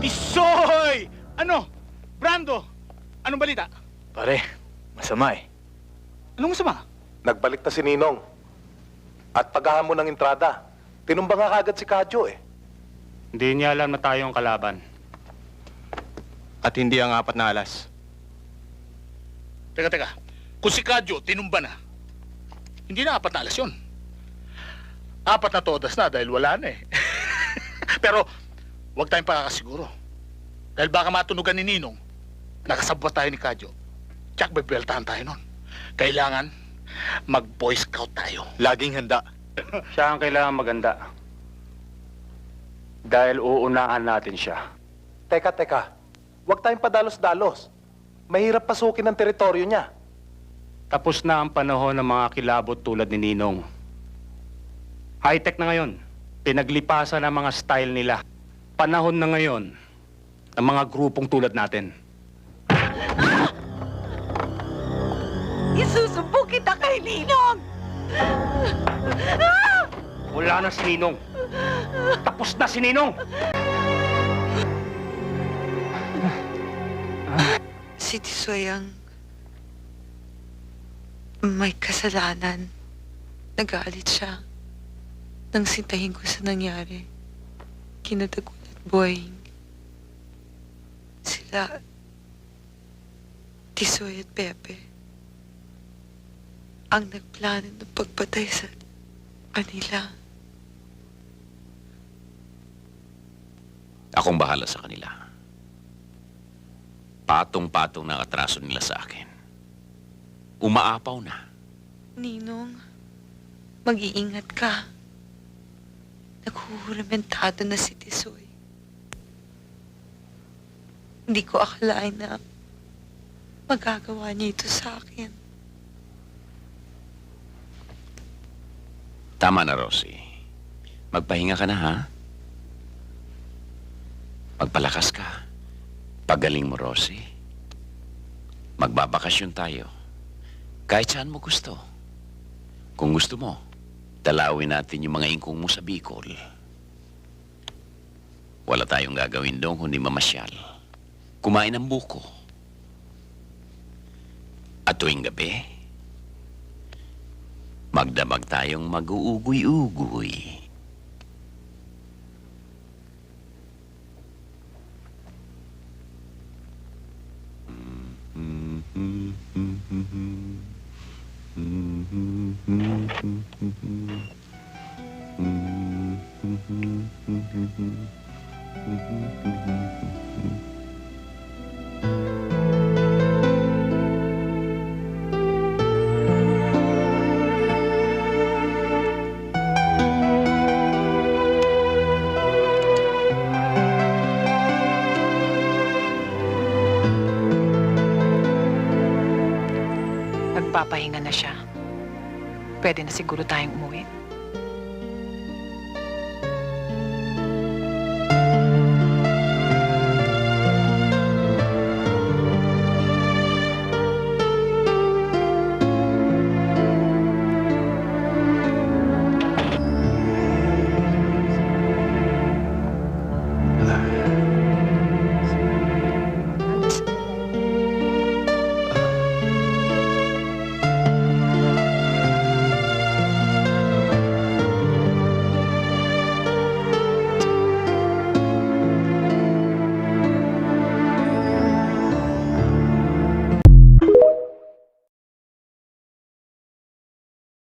Isoy! Ano? Brando! Anong balita? Pare, masama eh. Anong masama? Nagbalik na si Ninong. At paghahamon ng entrada, tinumba nga kagad si Kadyo eh. Hindi niya alam na tayo ang kalaban. At hindi ang 4 na alas. Teka. Kung si Kadyo tinumba na, hindi na 4 na alas yun. 4 na todas na dahil wala na eh. Pero, huwag tayong pakakasiguro. Dahil baka matunugan ni Ninong, nakasabwa tayo ni Kadyo. Tsak, bebeltahan tayo nun. Kailangan mag-boy scout tayo. Laging handa. Siya ang kailangan maganda. Dahil uunahan natin siya. Teka. Huwag tayong padalos-dalos. Mahirap pasukin ang teritoryo niya. Tapos na ang panahon ng mga kilabot tulad ni Ninong. High-tech na ngayon. Pinaglipasan ang mga style nila. Panahon na ngayon ng mga grupong tulad natin. Isusumbong kita kay Ninong! Wala na si Ninong. Tapos na si Ninong! Si Tisoy ang may kasalanan. Nagalit siya nang sintahin ko sa nangyari. Kinatagol at Boying. Sila, Tisoy at Pepe, ang nagplano ng pagpatay sa kanila. Akong bahala sa kanila. Patong-patong na atraso nila sa akin. Umaapaw na. Ninong, mag-iingat ka. Naghuhuramentado na si Tisoy. Hindi ko akalain na magagawa niya ito sa akin. Tama na, Rosie. Magpahinga ka na, ha? Magpalakas ka. Pagaling mo, Rosie. Magbabakasyon tayo. Kahit saan mo gusto. Kung gusto mo, dalawin natin yung mga ingkong mo sa Bicol. Wala tayong gagawin doon kundi mamasyal. Kumain ng buko. At tuwing gabi, magdamag tayong mag-uugoy-ugoy. Nagpapahinga na siya. Pwede na siguro tayong umuwi.